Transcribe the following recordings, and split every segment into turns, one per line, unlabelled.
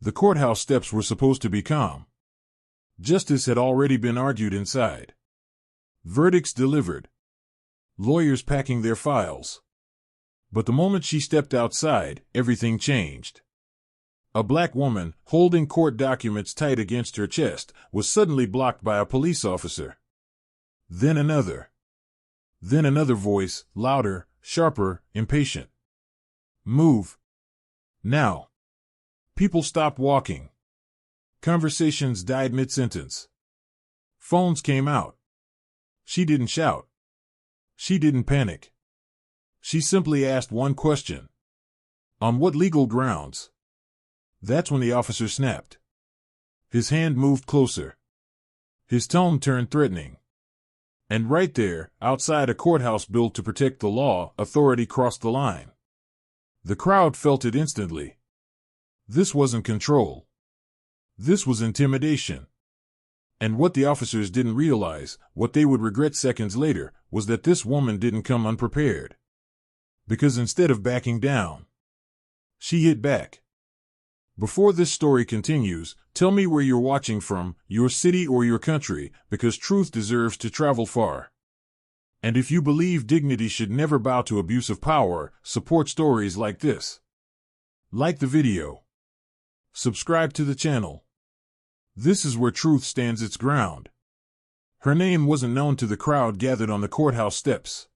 The courthouse steps were supposed to be calm. Justice had already been argued inside. Verdicts delivered. Lawyers packing their files. But the moment she stepped outside, everything changed. A black woman, holding court documents tight against her chest, was suddenly blocked by a police officer. Then another. Then another voice, louder, sharper, impatient. Move. Now. People stopped walking. Conversations died mid-sentence. Phones came out. She didn't shout. She didn't panic. She simply asked one question. On what legal grounds? That's when the officer snapped. His hand moved closer. His tone turned threatening. And right there, outside a courthouse built to protect the law, authority crossed the line. The crowd felt it instantly. This wasn't control. This was intimidation. And what the officers didn't realize, what they would regret seconds later, was that this woman didn't come unprepared. Because instead of backing down, she hit back. Before this story continues, tell me where you're watching from, your city or your country, because truth deserves to travel far. And if you believe dignity should never bow to abuse of power, support stories like this. Like the video. Subscribe to the channel. This is where truth stands its ground. Her name wasn't known to the crowd gathered on the courthouse steps.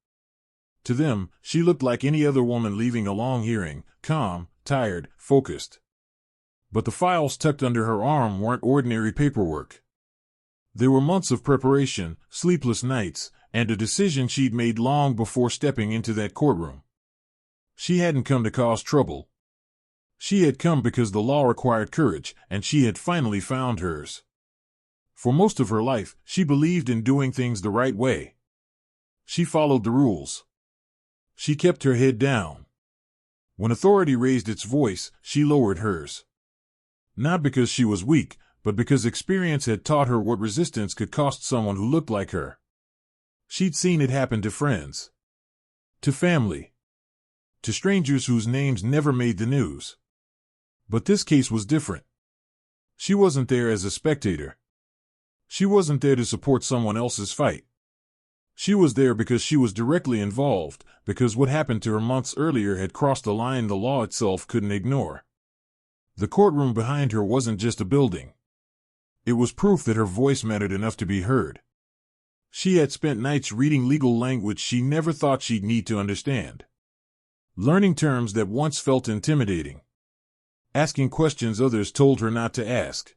To them, she looked like any other woman leaving a long hearing, calm, tired, focused. But the files tucked under her arm weren't ordinary paperwork. There were months of preparation, sleepless nights, and a decision she'd made long before stepping into that courtroom. She hadn't come to cause trouble. She had come because the law required courage, and she had finally found hers. For most of her life, she believed in doing things the right way. She followed the rules. She kept her head down. When authority raised its voice, she lowered hers. Not because she was weak, but because experience had taught her what resistance could cost someone who looked like her. She'd seen it happen to friends, to family, to strangers whose names never made the news. But this case was different. She wasn't there as a spectator. She wasn't there to support someone else's fight. She was there because she was directly involved, because what happened to her months earlier had crossed a line the law itself couldn't ignore. The courtroom behind her wasn't just a building. It was proof that her voice mattered enough to be heard. She had spent nights reading legal language she never thought she'd need to understand. Learning terms that once felt intimidating. Asking questions others told her not to ask.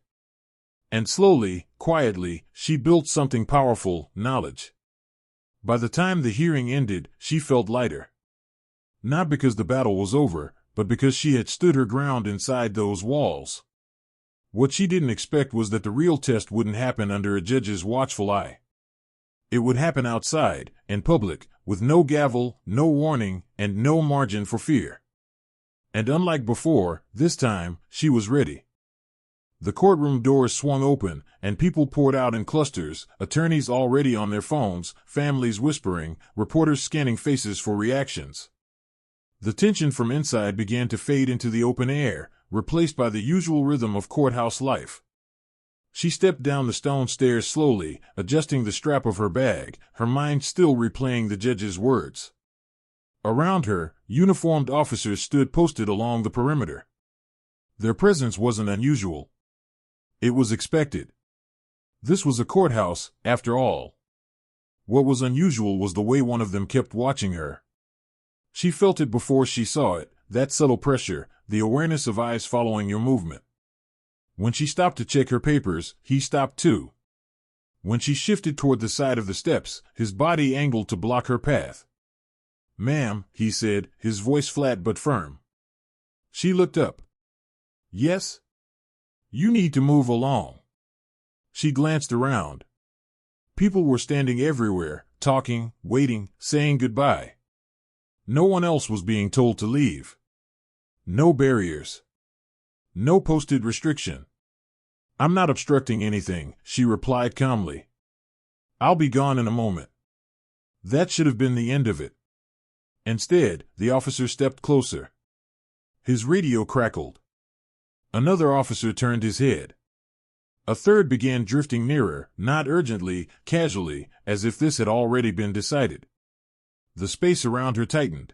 And slowly, quietly, she built something powerful, knowledge. By the time the hearing ended, she felt lighter. Not because the battle was over, but because she had stood her ground inside those walls. What she didn't expect was that the real test wouldn't happen under a judge's watchful eye. It would happen outside, in public, with no gavel, no warning, and no margin for fear. And unlike before, this time, she was ready. The courtroom doors swung open, and people poured out in clusters, attorneys already on their phones, families whispering, reporters scanning faces for reactions. The tension from inside began to fade into the open air, replaced by the usual rhythm of courthouse life. She stepped down the stone stairs slowly, adjusting the strap of her bag, her mind still replaying the judge's words. Around her, uniformed officers stood posted along the perimeter. Their presence wasn't unusual. It was expected. This was a courthouse, after all. What was unusual was the way one of them kept watching her. She felt it before she saw it, that subtle pressure, the awareness of eyes following your movement. When she stopped to check her papers, he stopped too. When she shifted toward the side of the steps, his body angled to block her path. "Ma'am," he said, his voice flat but firm. She looked up. "Yes?" "You need to move along." She glanced around. People were standing everywhere, talking, waiting, saying goodbye. No one else was being told to leave. No barriers. No posted restriction. "I'm not obstructing anything," she replied calmly. "I'll be gone in a moment." That should have been the end of it. Instead, the officer stepped closer. His radio crackled. Another officer turned his head. A third began drifting nearer, not urgently, casually, as if this had already been decided. The space around her tightened.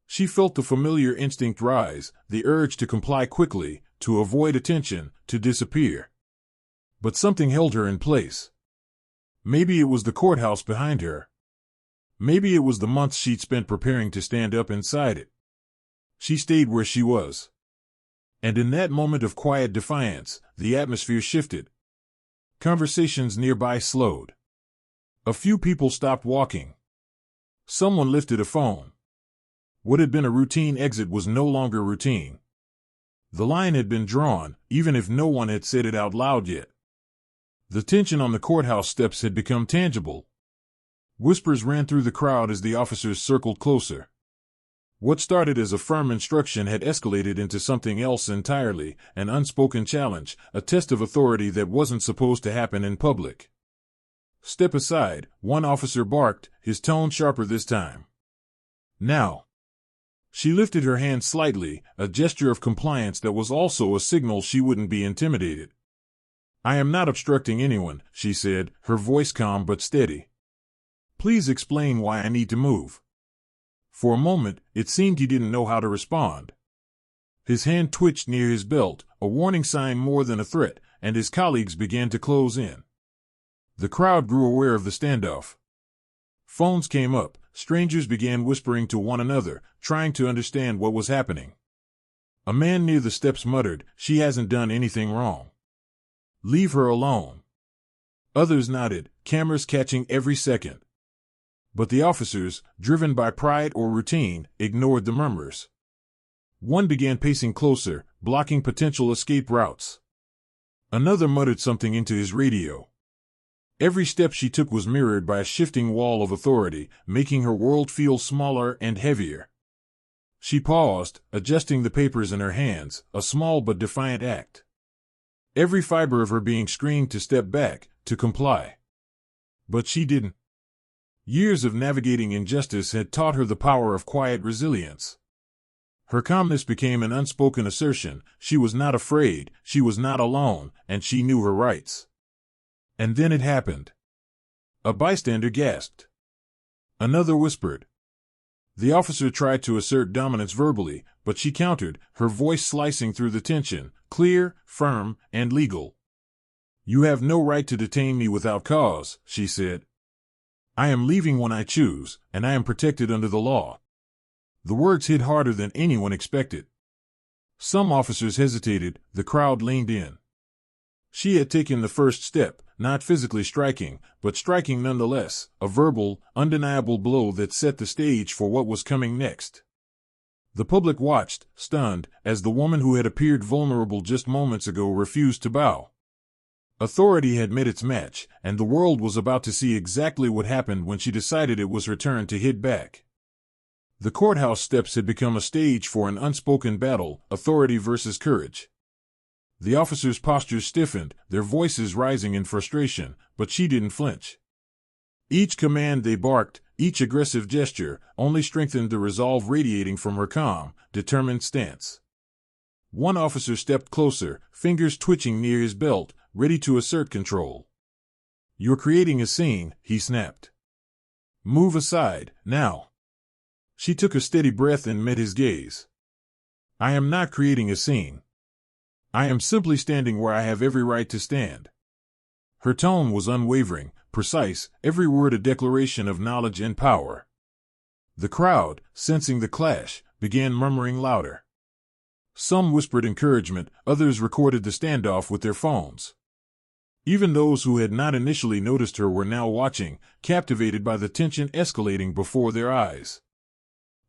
She felt the familiar instinct rise, the urge to comply quickly, to avoid attention, to disappear. But something held her in place. Maybe it was the courthouse behind her. Maybe it was the months she'd spent preparing to stand up inside it. She stayed where she was. And in that moment of quiet defiance, the atmosphere shifted. Conversations nearby slowed. A few people stopped walking. Someone lifted a phone. What had been a routine exit was no longer routine. The line had been drawn, even if no one had said it out loud yet. The tension on the courthouse steps had become tangible. Whispers ran through the crowd as the officers circled closer. What started as a firm instruction had escalated into something else entirely, an unspoken challenge, a test of authority that wasn't supposed to happen in public. "Step aside," one officer barked, his tone sharper this time. "Now." She lifted her hand slightly, a gesture of compliance that was also a signal she wouldn't be intimidated. "I am not obstructing anyone," she said, her voice calm but steady. "Please explain why I need to move." For a moment, it seemed he didn't know how to respond. His hand twitched near his belt, a warning sign more than a threat, and his colleagues began to close in. The crowd grew aware of the standoff. Phones came up, strangers began whispering to one another, trying to understand what was happening. A man near the steps muttered, "She hasn't done anything wrong. Leave her alone." Others nodded, cameras catching every second. But the officers, driven by pride or routine, ignored the murmurs. One began pacing closer, blocking potential escape routes. Another muttered something into his radio. Every step she took was mirrored by a shifting wall of authority, making her world feel smaller and heavier. She paused, adjusting the papers in her hands, a small but defiant act. Every fiber of her being screamed to step back, to comply. But she didn't. Years of navigating injustice had taught her the power of quiet resilience. Her calmness became an unspoken assertion. She was not afraid, she was not alone, and she knew her rights. And then it happened. A bystander gasped. Another whispered. The officer tried to assert dominance verbally, but she countered, her voice slicing through the tension, clear, firm, and legal. "You have no right to detain me without cause," she said. "I am leaving when I choose, and I am protected under the law." The words hit harder than anyone expected. Some officers hesitated, the crowd leaned in. She had taken the first step, not physically striking, but striking nonetheless, a verbal, undeniable blow that set the stage for what was coming next. The public watched, stunned, as the woman who had appeared vulnerable just moments ago refused to bow. Authority had met its match, and the world was about to see exactly what happened when she decided it was her turn to hit back. The courthouse steps had become a stage for an unspoken battle, authority versus courage. The officers' postures stiffened, their voices rising in frustration, but she didn't flinch. Each command they barked, each aggressive gesture, only strengthened the resolve radiating from her calm, determined stance. One officer stepped closer, fingers twitching near his belt, ready to assert control. "You're creating a scene," he snapped. "Move aside, now." She took a steady breath and met his gaze. "I am not creating a scene. I am simply standing where I have every right to stand." Her tone was unwavering, precise, every word a declaration of knowledge and power. The crowd, sensing the clash, began murmuring louder. Some whispered encouragement, others recorded the standoff with their phones. Even those who had not initially noticed her were now watching, captivated by the tension escalating before their eyes.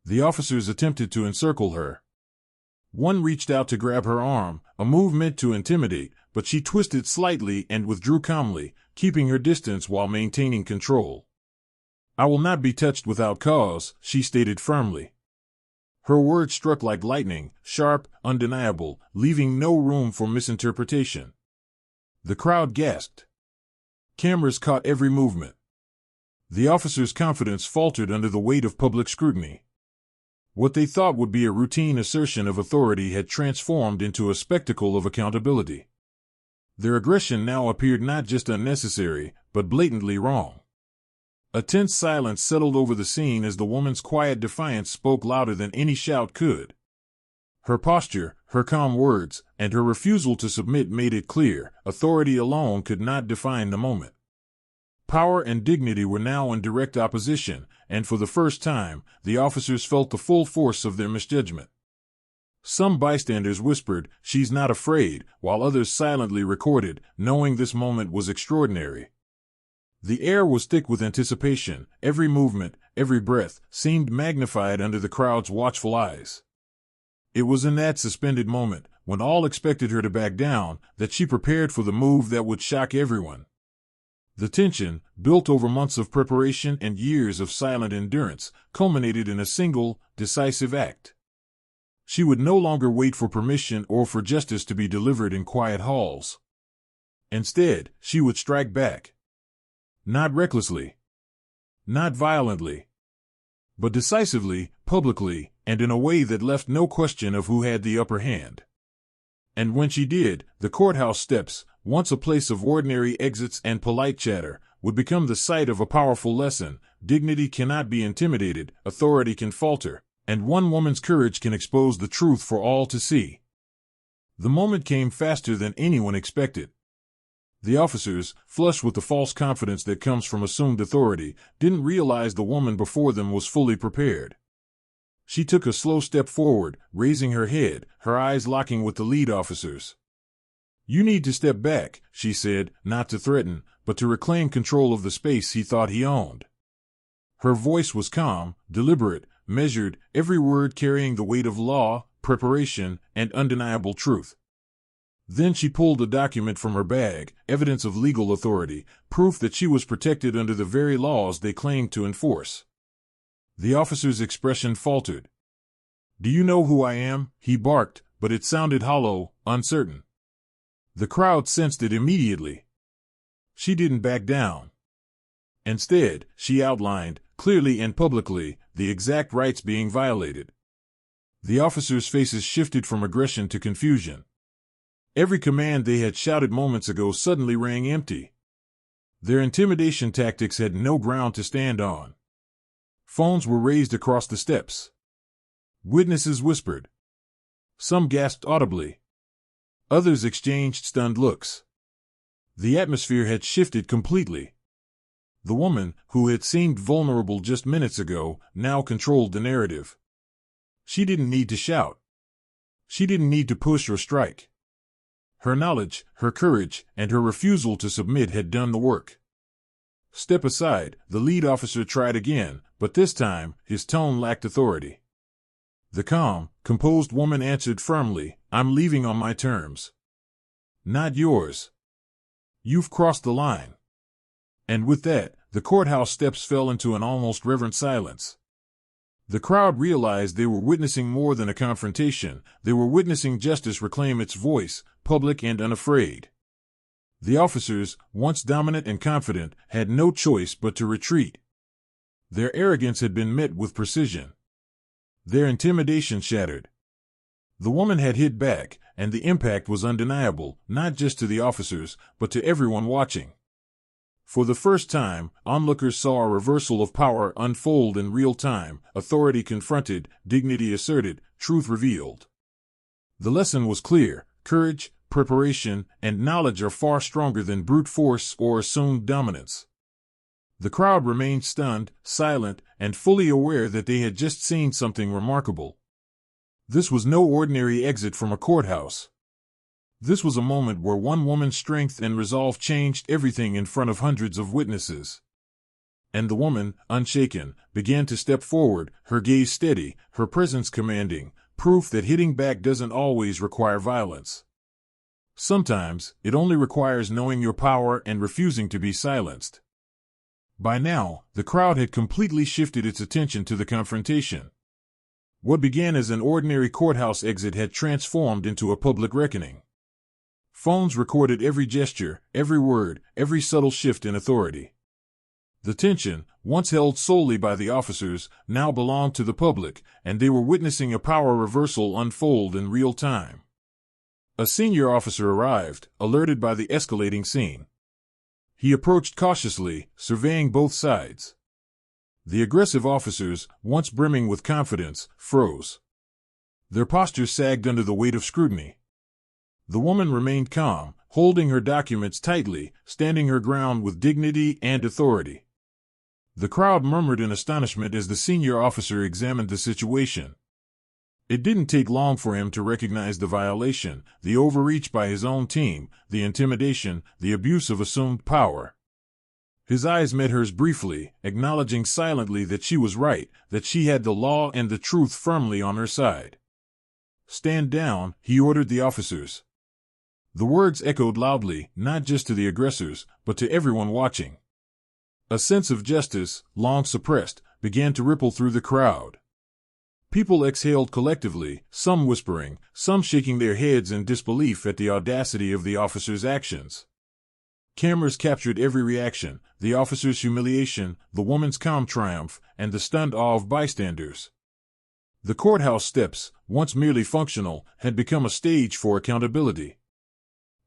The officers attempted to encircle her. One reached out to grab her arm, a move meant to intimidate, but she twisted slightly and withdrew calmly, keeping her distance while maintaining control. "I will not be touched without cause," she stated firmly. Her words struck like lightning, sharp, undeniable, leaving no room for misinterpretation. The crowd gasped. Cameras caught every movement. The officer's confidence faltered under the weight of public scrutiny. What they thought would be a routine assertion of authority had transformed into a spectacle of accountability. Their aggression now appeared not just unnecessary, but blatantly wrong. A tense silence settled over the scene as the woman's quiet defiance spoke louder than any shout could. Her posture, her calm words, and her refusal to submit made it clear authority alone could not define the moment. Power and dignity were now in direct opposition, and for the first time, the officers felt the full force of their misjudgment. Some bystanders whispered, "She's not afraid," while others silently recorded, knowing this moment was extraordinary. The air was thick with anticipation. Every movement, every breath, seemed magnified under the crowd's watchful eyes. It was in that suspended moment, when all expected her to back down, that she prepared for the move that would shock everyone. The tension, built over months of preparation and years of silent endurance, culminated in a single, decisive act. She would no longer wait for permission or for justice to be delivered in quiet halls. Instead, she would strike back. Not recklessly, not violently, but decisively, publicly, and in a way that left no question of who had the upper hand. And when she did, the courthouse steps, once a place of ordinary exits and polite chatter, would become the site of a powerful lesson. Dignity cannot be intimidated, authority can falter, and one woman's courage can expose the truth for all to see. The moment came faster than anyone expected. The officers, flushed with the false confidence that comes from assumed authority, didn't realize the woman before them was fully prepared. She took a slow step forward, raising her head, her eyes locking with the lead officer's. "You need to step back," she said, not to threaten, but to reclaim control of the space he thought he owned. Her voice was calm, deliberate, measured, every word carrying the weight of law, preparation, and undeniable truth. Then she pulled a document from her bag, evidence of legal authority, proof that she was protected under the very laws they claimed to enforce. The officer's expression faltered. "Do you know who I am?" he barked, but it sounded hollow, uncertain. The crowd sensed it immediately. She didn't back down. Instead, she outlined, clearly and publicly, the exact rights being violated. The officers' faces shifted from aggression to confusion. Every command they had shouted moments ago suddenly rang empty. Their intimidation tactics had no ground to stand on. Phones were raised across the steps. Witnesses whispered. Some gasped audibly. Others exchanged stunned looks. The atmosphere had shifted completely. The woman, who had seemed vulnerable just minutes ago, now controlled the narrative. She didn't need to shout. She didn't need to push or strike. Her knowledge, her courage, and her refusal to submit had done the work. "Step aside," the lead officer tried again, but this time, his tone lacked authority. The calm, composed woman answered firmly, "I'm leaving on my terms. Not yours. You've crossed the line." And with that, the courthouse steps fell into an almost reverent silence. The crowd realized they were witnessing more than a confrontation. They were witnessing justice reclaim its voice, public and unafraid. The officers, once dominant and confident, had no choice but to retreat. Their arrogance had been met with precision. Their intimidation shattered. The woman had hit back, and the impact was undeniable, not just to the officers, but to everyone watching. For the first time, onlookers saw a reversal of power unfold in real time, authority confronted, dignity asserted, truth revealed. The lesson was clear: courage, preparation, and knowledge are far stronger than brute force or assumed dominance. The crowd remained stunned, silent, and fully aware that they had just seen something remarkable. This was no ordinary exit from a courthouse. This was a moment where one woman's strength and resolve changed everything in front of hundreds of witnesses. And the woman, unshaken, began to step forward, her gaze steady, her presence commanding, proof that hitting back doesn't always require violence. Sometimes, it only requires knowing your power and refusing to be silenced. By now, the crowd had completely shifted its attention to the confrontation. What began as an ordinary courthouse exit had transformed into a public reckoning. Phones recorded every gesture, every word, every subtle shift in authority. The tension, once held solely by the officers, now belonged to the public, and they were witnessing a power reversal unfold in real time. A senior officer arrived, alerted by the escalating scene. He approached cautiously, surveying both sides. The aggressive officers, once brimming with confidence, froze. Their postures sagged under the weight of scrutiny. The woman remained calm, holding her documents tightly, standing her ground with dignity and authority. The crowd murmured in astonishment as the senior officer examined the situation. It didn't take long for him to recognize the violation, the overreach by his own team, the intimidation, the abuse of assumed power. His eyes met hers briefly, acknowledging silently that she was right, that she had the law and the truth firmly on her side. "Stand down," he ordered the officers. The words echoed loudly, not just to the aggressors, but to everyone watching. A sense of justice, long suppressed, began to ripple through the crowd. People exhaled collectively, some whispering, some shaking their heads in disbelief at the audacity of the officers' actions. Cameras captured every reaction, the officers' humiliation, the woman's calm triumph, and the stunned awe of bystanders. The courthouse steps, once merely functional, had become a stage for accountability.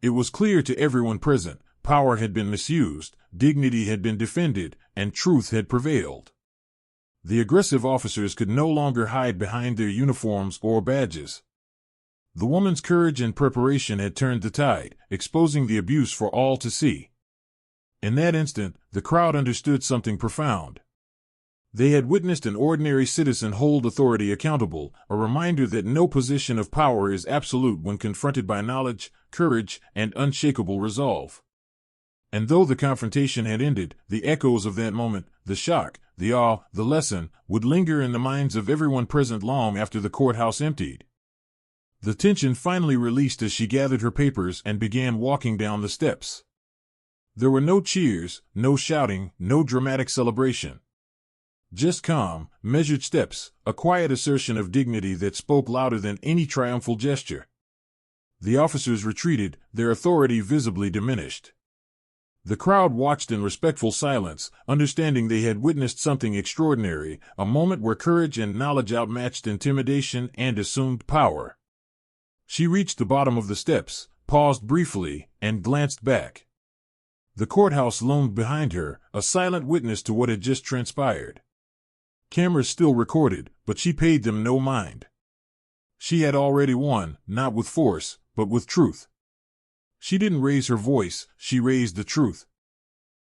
It was clear to everyone present, power had been misused, dignity had been defended, and truth had prevailed. The aggressive officers could no longer hide behind their uniforms or badges. The woman's courage and preparation had turned the tide, exposing the abuse for all to see. In that instant, the crowd understood something profound. They had witnessed an ordinary citizen hold authority accountable, a reminder that no position of power is absolute when confronted by knowledge, courage, and unshakable resolve. And though the confrontation had ended, the echoes of that moment, the shock, the awe, the lesson, would linger in the minds of everyone present long after the courthouse emptied. The tension finally released as she gathered her papers and began walking down the steps. There were no cheers, no shouting, no dramatic celebration. Just calm, measured steps, a quiet assertion of dignity that spoke louder than any triumphal gesture. The officers retreated, their authority visibly diminished. The crowd watched in respectful silence, understanding they had witnessed something extraordinary, a moment where courage and knowledge outmatched intimidation and assumed power. She reached the bottom of the steps, paused briefly, and glanced back. The courthouse loomed behind her, a silent witness to what had just transpired. Cameras still recorded, but she paid them no mind. She had already won, not with force, but with truth. She didn't raise her voice, she raised the truth.